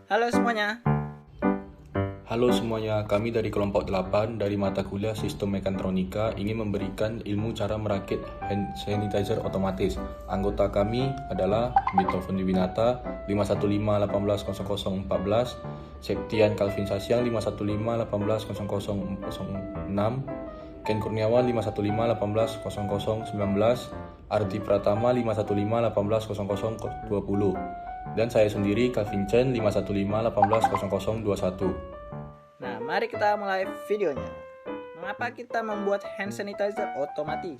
Halo semuanya. Halo semuanya, kami dari kelompok 8 dari mata kuliah Sistem Mekatronika ingin memberikan ilmu cara merakit hand sanitizer otomatis. Anggota kami adalah Beethoven Dwinata 515180014, Septian Calvin Sasyang 515180006, Ken Kurniawan 515180019, Ardi Pratama 515180020, dan saya sendiri Calvin Chen 515180021. Nah, mari kita mulai videonya. Mengapa kita membuat hand sanitizer otomatis?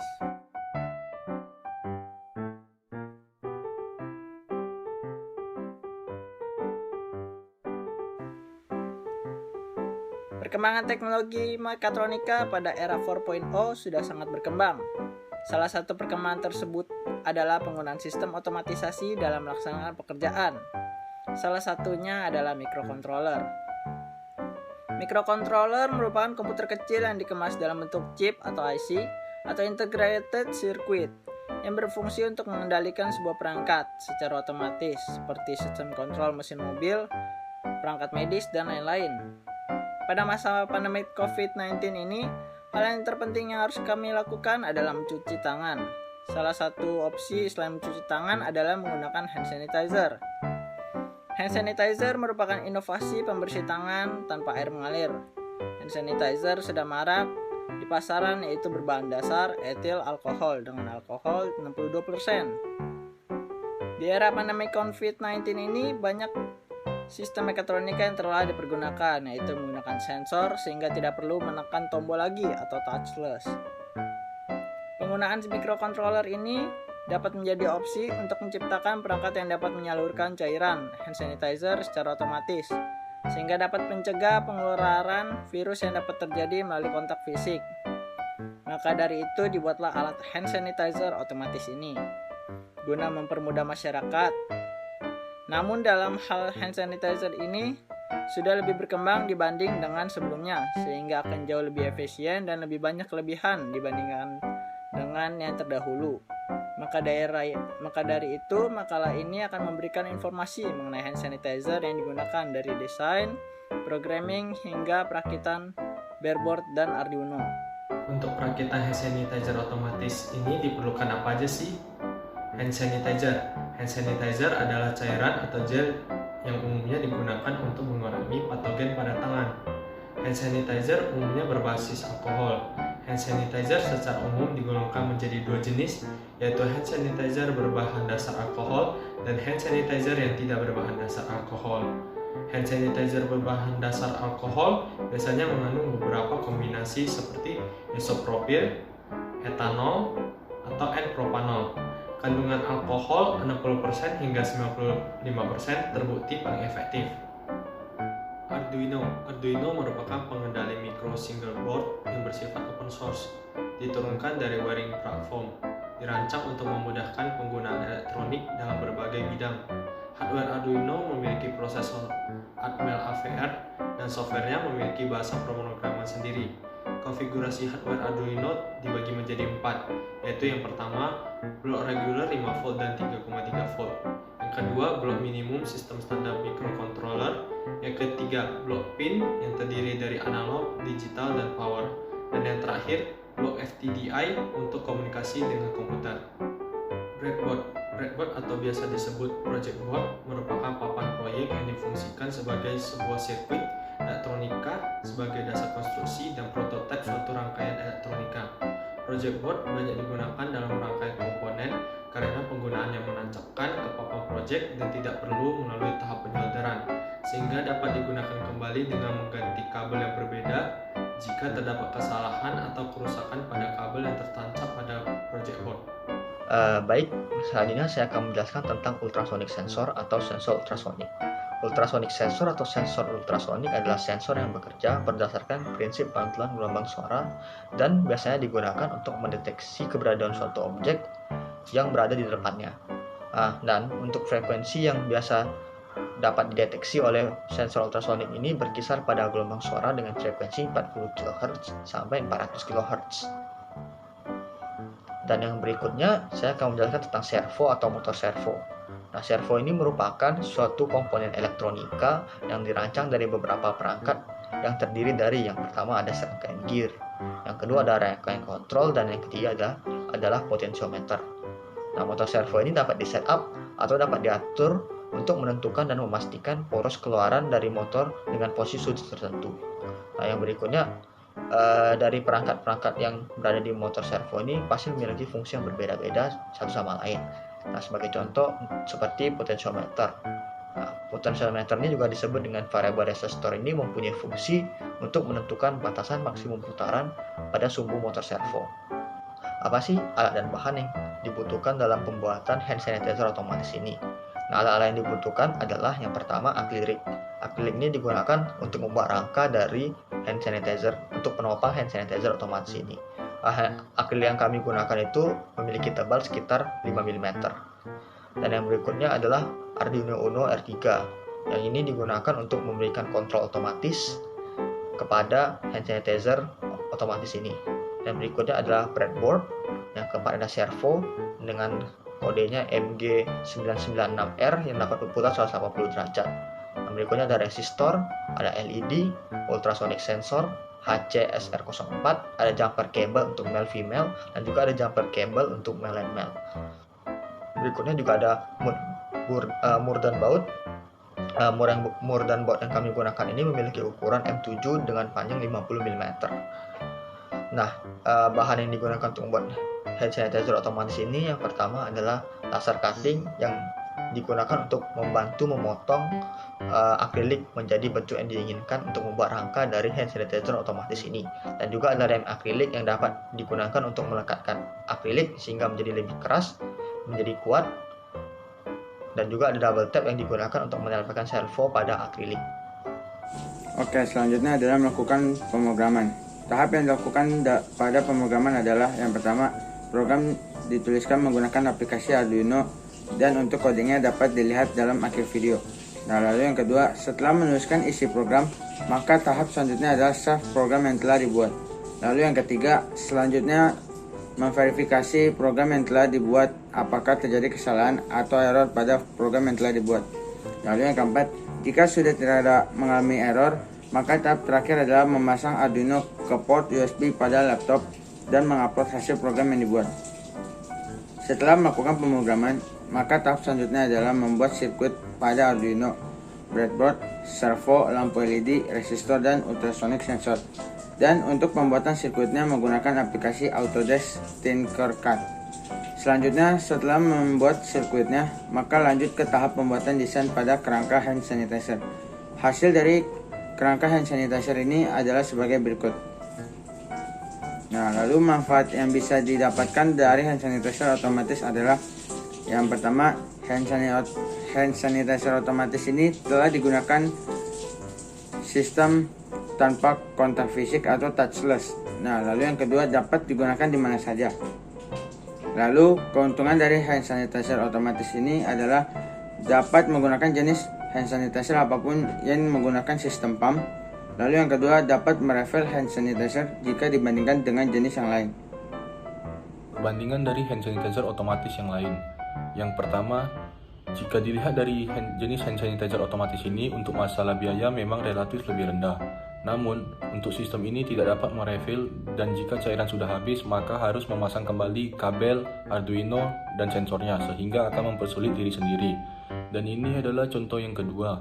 Perkembangan teknologi mekatronika pada era 4.0 sudah sangat berkembang. Salah satu perkembangan tersebut adalah penggunaan sistem otomatisasi dalam melaksanakan pekerjaan. Salah satunya adalah microcontroller. Microcontroller merupakan komputer kecil yang dikemas dalam bentuk chip atau IC atau integrated circuit yang berfungsi untuk mengendalikan sebuah perangkat secara otomatis seperti sistem kontrol mesin mobil, perangkat medis, dan lain-lain. Pada masa pandemi COVID-19 ini, hal yang terpenting yang harus kami lakukan adalah mencuci tangan. Salah satu opsi selain mencuci tangan adalah menggunakan hand sanitizer. Hand sanitizer merupakan inovasi pembersih tangan tanpa air mengalir. Hand sanitizer sudah marak di pasaran, yaitu berbahan dasar etil alkohol dengan alkohol 62%. Di era pandemi COVID-19 ini banyak sistem mekatronika yang telah dipergunakan, yaitu menggunakan sensor sehingga tidak perlu menekan tombol lagi atau touchless. Penggunaan microcontroller ini dapat menjadi opsi untuk menciptakan perangkat yang dapat menyalurkan cairan hand sanitizer secara otomatis, sehingga dapat mencegah penularan virus yang dapat terjadi melalui kontak fisik. Maka dari itu dibuatlah alat hand sanitizer otomatis ini, guna mempermudah masyarakat. Namun dalam hal hand sanitizer ini sudah lebih berkembang dibanding dengan sebelumnya, sehingga akan jauh lebih efisien dan lebih banyak kelebihan dibandingkan dengan yang terdahulu. Maka dari itu, makalah ini akan memberikan informasi mengenai hand sanitizer yang digunakan dari desain, programming, hingga perakitan breadboard dan Arduino. Untuk perakitan hand sanitizer otomatis ini diperlukan apa aja sih? Hand sanitizer. Hand sanitizer adalah cairan atau gel yang umumnya digunakan untuk mengurangi patogen pada tangan. Hand sanitizer umumnya berbasis alkohol. Hand sanitizer secara umum digolongkan menjadi dua jenis, yaitu hand sanitizer berbahan dasar alkohol dan hand sanitizer yang tidak berbahan dasar alkohol. Hand sanitizer berbahan dasar alkohol biasanya mengandung beberapa kombinasi seperti isopropil, etanol, atau N-propanol. Kandungan alkohol 60% hingga 95% terbukti paling efektif. Arduino merupakan pengendali micro single board yang bersifat open source, diturunkan dari Wiring Platform, dirancang untuk memudahkan penggunaan elektronik dalam berbagai bidang. Hardware Arduino memiliki prosesor Atmel AVR dan softwarenya memiliki bahasa pemrograman sendiri. Konfigurasi hardware Arduino dibagi menjadi 4, yaitu yang pertama, blok reguler 5V dan 3,3V. Yang kedua, blok minimum sistem standar microcontroller. Yang ketiga, blok pin yang terdiri dari analog, digital, dan power. Dan yang terakhir, blok FTDI untuk komunikasi dengan komputer. Breadboard atau biasa disebut project board merupakan papan proyek yang difungsikan sebagai sebuah sirkuit elektronika sebagai dasar konstruksi dan prototipe suatu rangkaian elektronika. Project board banyak digunakan dalam rangkaian komponen karena penggunaannya menancapkan ke papan project dan tidak perlu melalui tahap penyolderan, sehingga dapat digunakan kembali dengan mengganti kabel yang berbeda jika terdapat kesalahan atau kerusakan pada kabel yang tertancap pada project board. Baik, selanjutnya saya akan menjelaskan tentang ultrasonic sensor atau sensor ultrasonic. Ultrasonic sensor atau sensor ultrasonic adalah sensor yang bekerja berdasarkan prinsip pantulan gelombang suara dan biasanya digunakan untuk mendeteksi keberadaan suatu objek yang berada di depannya. Dan untuk frekuensi yang biasa dapat dideteksi oleh sensor ultrasonic ini berkisar pada gelombang suara dengan frekuensi 40 kHz sampai 400 kHz. Dan yang berikutnya saya akan menjelaskan tentang servo atau motor servo. Nah, servo ini merupakan suatu komponen elektronika yang dirancang dari beberapa perangkat yang terdiri dari yang pertama ada serangkaian gear, yang kedua ada rangkaian kontrol, dan yang ketiga adalah potentiometer. Nah, motor servo ini dapat di setup atau dapat diatur untuk menentukan dan memastikan poros keluaran dari motor dengan posisi sudut tertentu. Nah, yang berikutnya dari perangkat-perangkat yang berada di motor servo ini pasti memiliki fungsi yang berbeda-beda satu sama lain. Nah, sebagai contoh seperti potentiometer. Nah, potentiometer ini juga disebut dengan variable resistor, ini mempunyai fungsi untuk menentukan batasan maksimum putaran pada sumbu motor servo. Apa sih alat dan bahan yang dibutuhkan dalam pembuatan hand sanitizer otomatis ini? Nah, alat-alat yang dibutuhkan adalah yang pertama akrilik. Akrilik ini digunakan untuk membuat rangka dari hand sanitizer untuk penopang hand sanitizer otomatis ini. Akrilik yang kami gunakan itu memiliki tebal sekitar 5 mm. Dan yang berikutnya adalah Arduino Uno R3. Yang ini digunakan untuk memberikan kontrol otomatis kepada hand sanitizer otomatis ini. Dan berikutnya adalah breadboard. Yang keempat ada servo dengan kodenya MG996R yang dapat berputar 180 derajat. Yang berikutnya ada resistor, ada LED, ultrasonic sensor, HCSR04, ada jumper cable untuk male female, dan juga ada jumper cable untuk male and male. Berikutnya juga ada mur dan baut. Mur dan baut yang kami gunakan ini memiliki ukuran M7 dengan panjang 50 mm. Nah, bahan yang digunakan untuk membuat hand sanitizer otomatis ini yang pertama adalah laser cutting yang digunakan untuk membantu memotong akrilik menjadi bentuk yang diinginkan untuk membuat rangka dari hand sanitizer otomatis ini. Dan juga ada rem akrilik yang dapat digunakan untuk melekatkan akrilik sehingga menjadi lebih keras, menjadi kuat. Dan juga ada double tap yang digunakan untuk menempelkan servo pada akrilik. Oke, selanjutnya adalah melakukan pemrograman. Tahap yang dilakukan pada pemrograman adalah yang pertama, program dituliskan menggunakan aplikasi Arduino dan untuk kodenya dapat dilihat dalam akhir video. Nah, lalu yang kedua, setelah menuliskan isi program, maka tahap selanjutnya adalah save program yang telah dibuat. Lalu yang ketiga, selanjutnya memverifikasi program yang telah dibuat apakah terjadi kesalahan atau error pada program yang telah dibuat. Lalu yang keempat, jika sudah tidak ada mengalami error, maka tahap terakhir adalah memasang Arduino ke port USB pada laptop dan mengupload hasil program yang dibuat. Setelah melakukan pemrograman, maka tahap selanjutnya adalah membuat sirkuit pada Arduino, breadboard, servo, lampu LED, resistor, dan ultrasonic sensor. Dan untuk pembuatan sirkuitnya menggunakan aplikasi Autodesk Tinkercad. Selanjutnya, setelah membuat sirkuitnya, maka lanjut ke tahap pembuatan desain pada kerangka hand sanitizer. Hasil dari kerangka hand sanitizer ini adalah sebagai berikut. Nah, lalu manfaat yang bisa didapatkan dari hand sanitizer otomatis adalah yang pertama, hand sanitizer otomatis ini telah digunakan sistem tanpa kontak fisik atau touchless. Nah, lalu yang kedua, dapat digunakan di mana saja. Lalu keuntungan dari hand sanitizer otomatis ini adalah dapat menggunakan jenis hand sanitizer apapun yang menggunakan sistem pump. Lalu yang kedua, dapat merefill hand sanitizer jika dibandingkan dengan jenis yang lain. Perbandingan dari hand sanitizer otomatis yang lain. Yang pertama, jika dilihat dari jenis hand sanitizer otomatis ini, untuk masalah biaya memang relatif lebih rendah. Namun, untuk sistem ini tidak dapat merefill dan jika cairan sudah habis, maka harus memasang kembali kabel Arduino dan sensornya sehingga akan mempersulit diri sendiri. Dan ini adalah contoh yang kedua.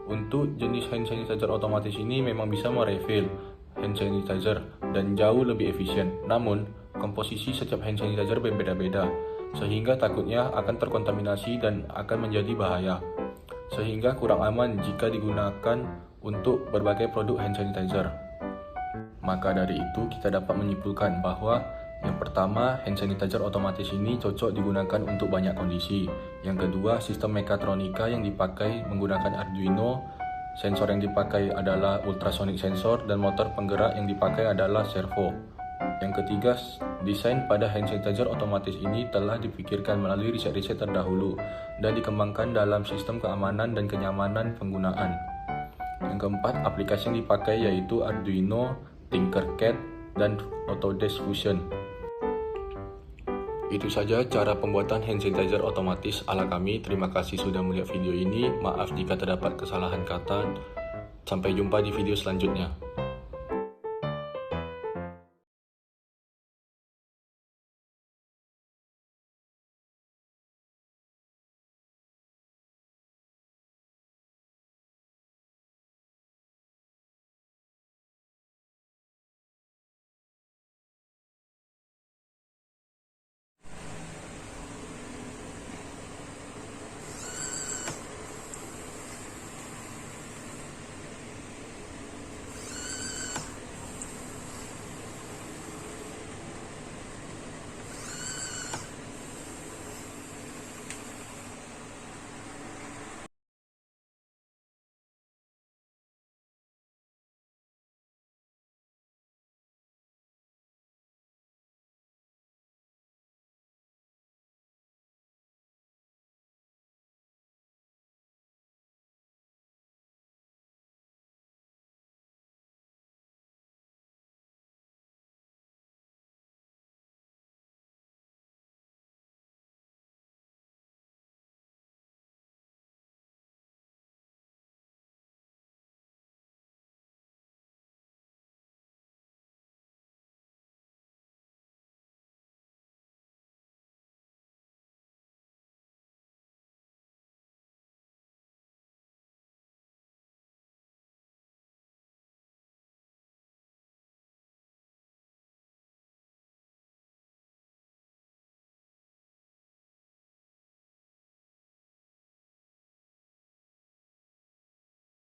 Untuk jenis hand sanitizer otomatis ini memang bisa merefill hand sanitizer dan jauh lebih efisien. Namun, komposisi setiap hand sanitizer berbeda-beda, sehingga takutnya akan terkontaminasi dan akan menjadi bahaya. Sehingga kurang aman jika digunakan untuk berbagai produk hand sanitizer. Maka dari itu, kita dapat menyimpulkan bahwa yang pertama, hand sanitizer otomatis ini cocok digunakan untuk banyak kondisi. Yang kedua, sistem mekatronika yang dipakai menggunakan Arduino, sensor yang dipakai adalah ultrasonic sensor, dan motor penggerak yang dipakai adalah servo. Yang ketiga, desain pada hand sanitizer otomatis ini telah dipikirkan melalui riset-riset terdahulu dan dikembangkan dalam sistem keamanan dan kenyamanan penggunaan. Yang keempat, aplikasi yang dipakai yaitu Arduino, Tinkercad, dan Autodesk Fusion. Itu saja cara pembuatan hand sanitizer otomatis ala kami. Terima kasih sudah melihat video ini. Maaf jika terdapat kesalahan kata. Sampai jumpa di video selanjutnya.